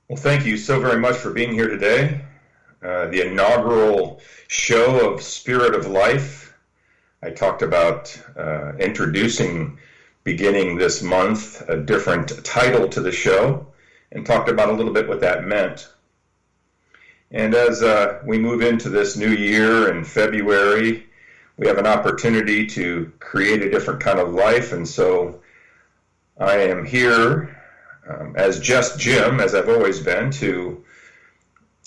Well, thank you so very much for being here today. The inaugural show of Spirit of Life. I talked about introducing, beginning this month, a different title to the show, and talked about a little bit what that meant. And as we move into this new year in February, we have an opportunity to create a different kind of life. And so I am here as just Jim, as I've always been, to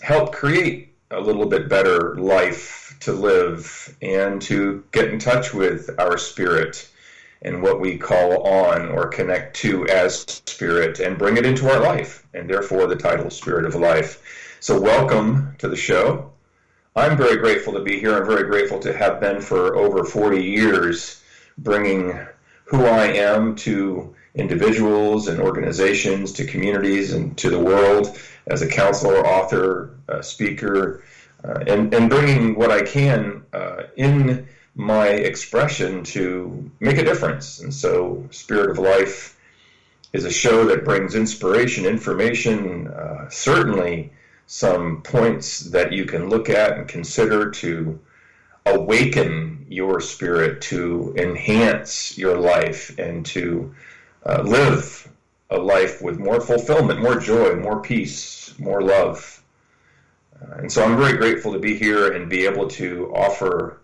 help create a little bit better life to live and to get in touch with our spirit and what we call on or connect to as spirit and bring it into our life, and therefore the title Spirit of Life. So welcome to the show. I'm very grateful to be here. I'm very grateful to have been for over 40 years bringing who I am to individuals and organizations, to communities, and to the world as a counselor, author, speaker, and bringing what I can in my expression to make a difference. And so Spirit of Life is a show that brings inspiration, information, certainly some points that you can look at and consider to awaken your spirit, to enhance your life, and to live a life with more fulfillment, more joy, more peace, more love. And so I'm very grateful to be here and be able to offer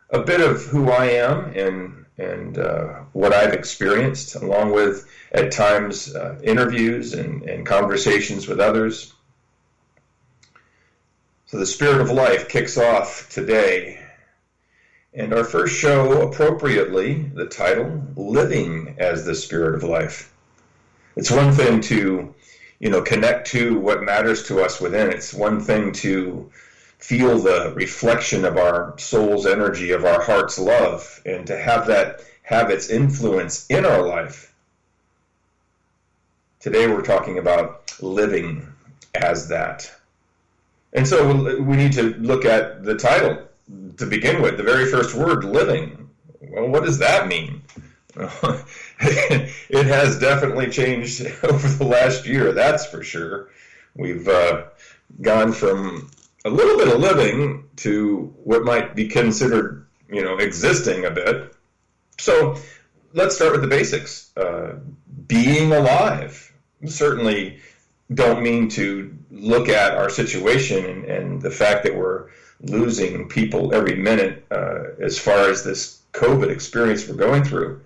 a bit of who I am and what I've experienced, along with, at times, interviews and conversations with others. So the Spirit of Life kicks off today. And our first show, appropriately, the title, Living as the Spirit of Life. It's one thing to, connect to what matters to us within. It's one thing to feel the reflection of our soul's energy, of our heart's love, and to have that have its influence in our life. Today we're talking about living as that. And so we need to look at the title. To begin with, the very first word, living. Well, what does that mean? It has definitely changed over the last year, that's for sure. We've gone from a little bit of living to what might be considered, existing a bit. So let's start with the basics. Being alive. Certainly don't mean to look at our situation and the fact that we're losing people every minute as far as this COVID experience we're going through.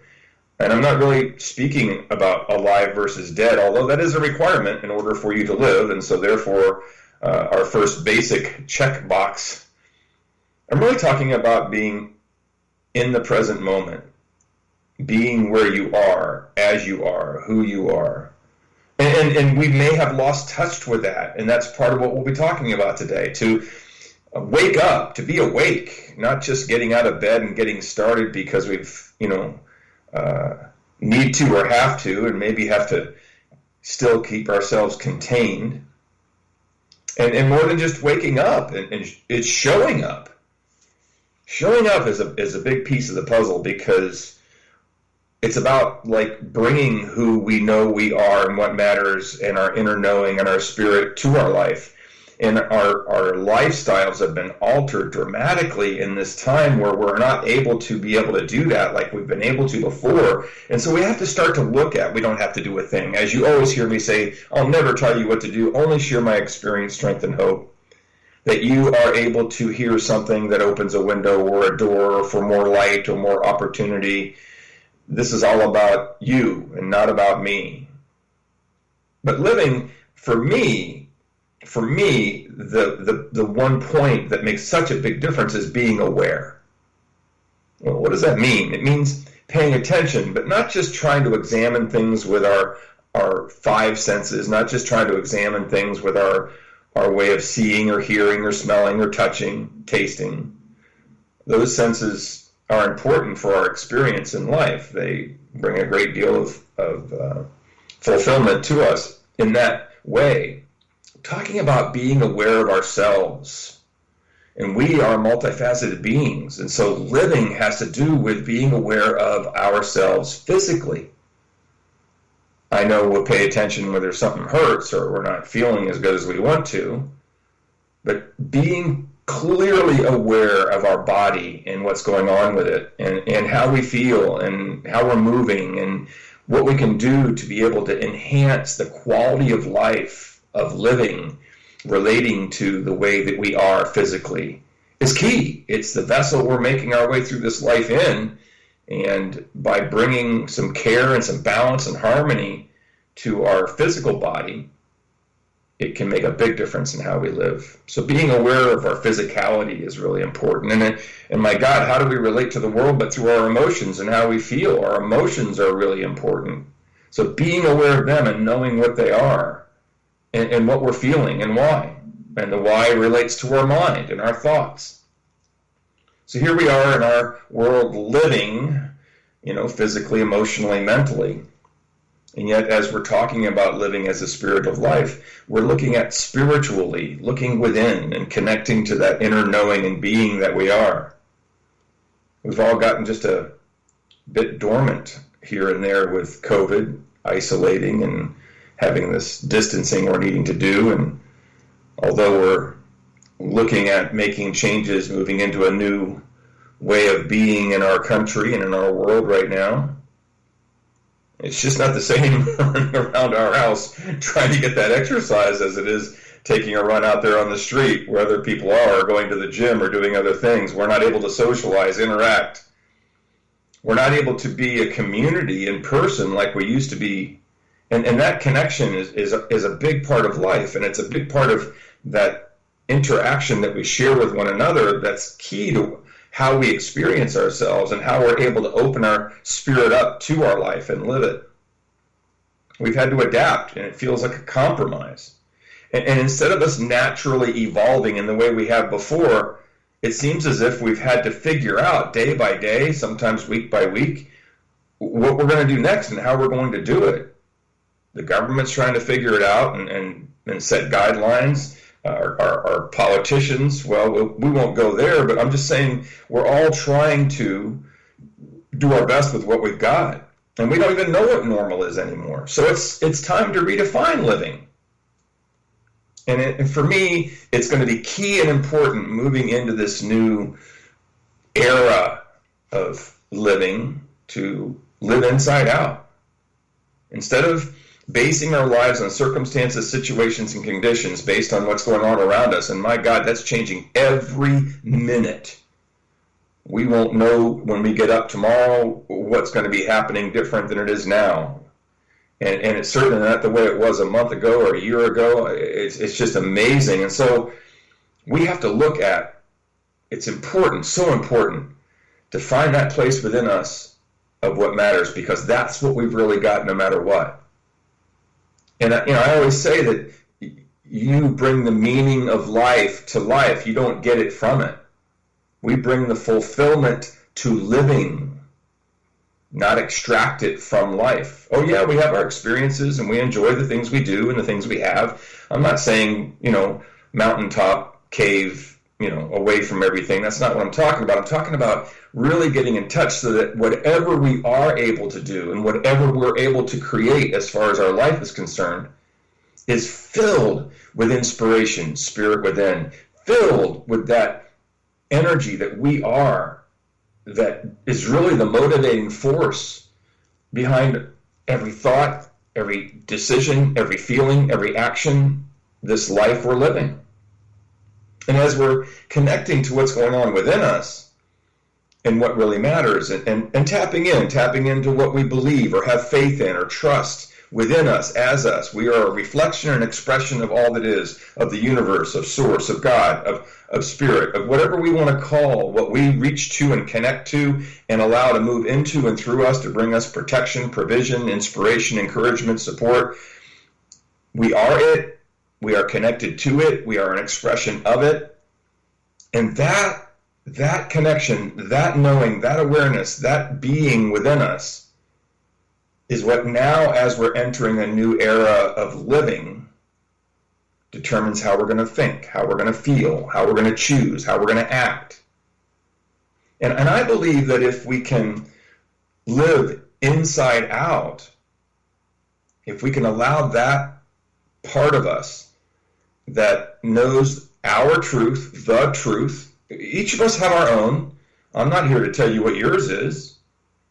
And I'm not really speaking about alive versus dead, although that is a requirement in order for you to live. And so therefore, our first basic checkbox, I'm really talking about being in the present moment, being where you are, as you are, who you are. And we may have lost touch with that, and that's part of what we'll be talking about today, to wake up, to be awake, not just getting out of bed and getting started because we've, need to or have to, and maybe have to still keep ourselves contained. And more than just waking up, and it's showing up. Showing up is a big piece of the puzzle, because it's about bringing who we know we are and what matters and our inner knowing and our spirit to our life. And our lifestyles have been altered dramatically in this time where we're not able to be able to do that like we've been able to before. And so we have to start to look at, we don't have to do a thing. As you always hear me say, I'll never tell you what to do, only share my experience, strength, and hope. That you are able to hear something that opens a window or a door for more light or more opportunity. This is all about you and not about me. But living, for me, the one point that makes such a big difference is being aware. Well, what does that mean? It means paying attention, but not just trying to examine things with our five senses, not just trying to examine things with our way of seeing or hearing or smelling or touching, tasting. Those senses are important for our experience in life. They bring a great deal of fulfillment to us in that way. Talking about being aware of ourselves, and we are multifaceted beings, and so living has to do with being aware of ourselves physically. I know we'll pay attention whether something hurts or we're not feeling as good as we want to. But being clearly aware of our body and what's going on with it, and how we feel and how we're moving and what we can do to be able to enhance the quality of life, of living, relating to the way that we are physically, is key. It's the vessel we're making our way through this life in. And by bringing some care and some balance and harmony to our physical body, it can make a big difference in how we live. So being aware of our physicality is really important. And my God, how do we relate to the world but through our emotions and how we feel? Our emotions are really important. So being aware of them and knowing what they are and what we're feeling and why. And the why relates to our mind and our thoughts. So here we are in our world living, physically, emotionally, mentally. And yet, as we're talking about living as a spirit of life, we're looking at spiritually, looking within and connecting to that inner knowing and being that we are. We've all gotten just a bit dormant here and there with COVID, isolating and having this distancing we're needing to do. And although we're looking at making changes, moving into a new way of being in our country and in our world right now, it's just not the same running around our house trying to get that exercise as it is taking a run out there on the street where other people are, or going to the gym or doing other things. We're not able to socialize, interact. We're not able to be a community in person like we used to be. And that connection is a big part of life, and it's a big part of that interaction that we share with one another that's key to how we experience ourselves and how we're able to open our spirit up to our life and live it. We've had to adapt, and it feels like a compromise. And instead of us naturally evolving in the way we have before, it seems as if we've had to figure out day by day, sometimes week by week, what we're going to do next and how we're going to do it. The government's trying to figure it out and set guidelines. Our politicians, well, we won't go there, but I'm just saying we're all trying to do our best with what we've got. And we don't even know what normal is anymore. So it's time to redefine living. And for me, it's going to be key and important moving into this new era of living to live inside out. Instead of basing our lives on circumstances, situations, and conditions based on what's going on around us. And my God, that's changing every minute. We won't know when we get up tomorrow what's going to be happening different than it is now. And it's certainly not the way it was a month ago or a year ago. It's just amazing. And so we have to look at, it's important, so important, to find that place within us of what matters, because that's what we've really got no matter what. And I always say that you bring the meaning of life to life. You don't get it from it. We bring the fulfillment to living, not extract it from life. Oh yeah, we have our experiences and we enjoy the things we do and the things we have. I'm not saying, mountaintop, cave, away from everything. That's not what I'm talking about. I'm talking about really getting in touch so that whatever we are able to do and whatever we're able to create as far as our life is concerned is filled with inspiration, spirit within, filled with that energy that we are, that is really the motivating force behind every thought, every decision, every feeling, every action, this life we're living. And as we're connecting to what's going on within us and what really matters, and tapping into what we believe or have faith in or trust within us as us, we are a reflection and expression of all that is, of the universe, of source, of God, of spirit, of whatever we want to call what we reach to and connect to and allow to move into and through us to bring us protection, provision, inspiration, encouragement, support. We are it. We are connected to it. We are an expression of it. And that connection, that knowing, that awareness, that being within us is what now, as we're entering a new era of living, determines how we're going to think, how we're going to feel, how we're going to choose, how we're going to act. And I believe that if we can live inside out, if we can allow that part of us that knows our truth, the truth, each of us have our own. I'm not here to tell you what yours is.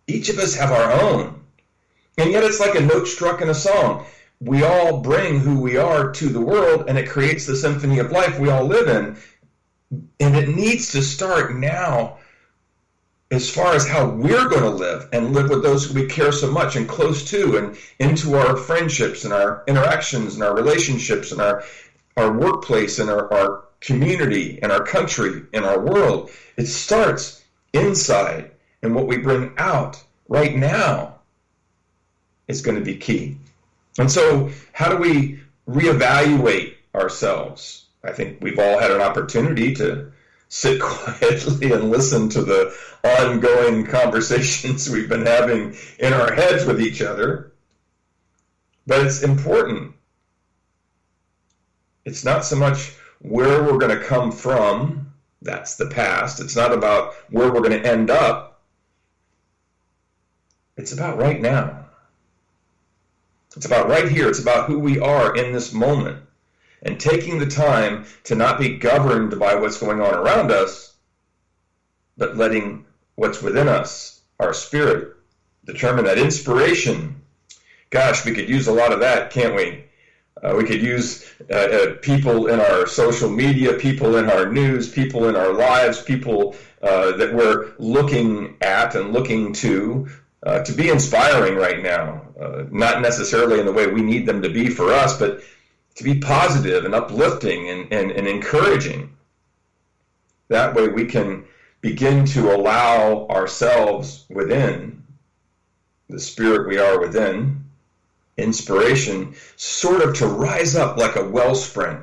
Each of us have our own. And yet it's like a note struck in a song. We all bring who we are to the world, and it creates the symphony of life we all live in. And it needs to start now as far as how we're going to live and live with those who we care so much and close to, and into our friendships and our interactions and our relationships and our workplace and our community and our country and our world. It starts inside, and what we bring out right now is going to be key. And so how do we reevaluate ourselves? I think we've all had an opportunity to sit quietly and listen to the ongoing conversations we've been having in our heads with each other. But it's important. It's not so much where we're going to come from. That's the past. It's not about where we're going to end up. It's about right now. It's about right here. It's about who we are in this moment. And taking the time to not be governed by what's going on around us, but letting what's within us, our spirit, determine that. Inspiration. Gosh, we could use a lot of that, can't we? We could use people in our social media, people in our news, people in our lives, people that we're looking at and looking to be inspiring right now. Not necessarily in the way we need them to be for us, but to be positive and uplifting and encouraging. That way we can begin to allow ourselves within, the spirit we are within, inspiration, sort of to rise up like a wellspring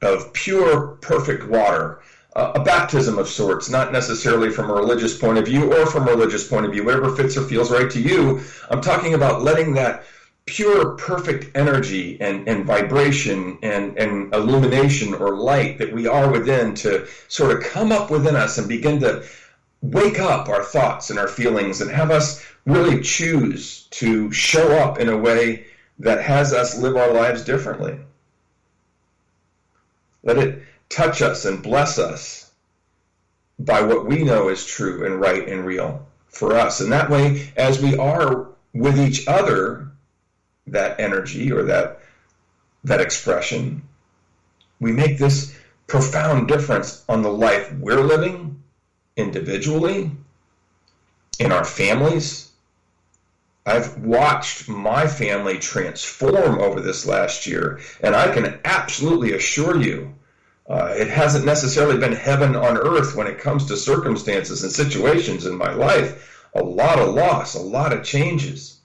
of pure, perfect water, a baptism of sorts, not necessarily from a religious point of view or from a religious point of view, whatever fits or feels right to you. I'm talking about letting that pure, perfect energy and vibration and illumination or light that we are within to sort of come up within us and begin to wake up our thoughts and our feelings and have us really choose to show up in a way that has us live our lives differently. Let it touch us and bless us by what we know is true and right and real for us. And that way, as we are with each other, that energy or that expression, we make this profound difference on the life we're living individually, in our families. I've watched my family transform over this last year, and I can absolutely assure you it hasn't necessarily been heaven on earth when it comes to circumstances and situations in my life. A lot of loss, a lot of changes.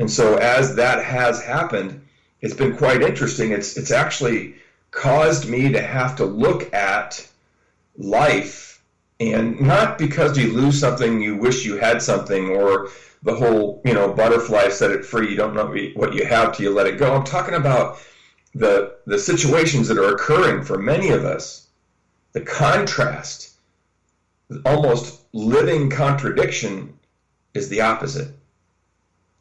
And so as that has happened, it's been quite interesting. It's actually caused me to have to look at life, and not because you lose something, you wish you had something, or the whole, butterfly set it free, you don't know what you have till you let it go. I'm talking about the situations that are occurring for many of us, the contrast, almost living contradiction is the opposite.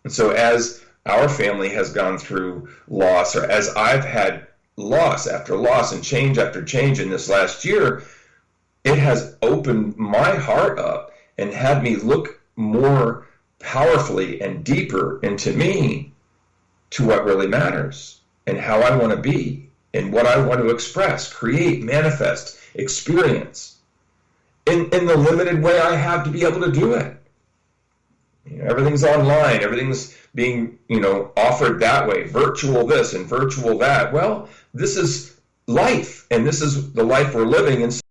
And so as our family has gone through loss, or as I've had loss after loss and change after change in this last year, it has opened my heart up and had me look more powerfully and deeper into me, to what really matters and how I want to be and what I want to express, create, manifest, experience in the limited way I have to be able to do it. Everything's online, everything's being, offered that way, virtual this and virtual that. Well, this is life, and this is the life we're living, and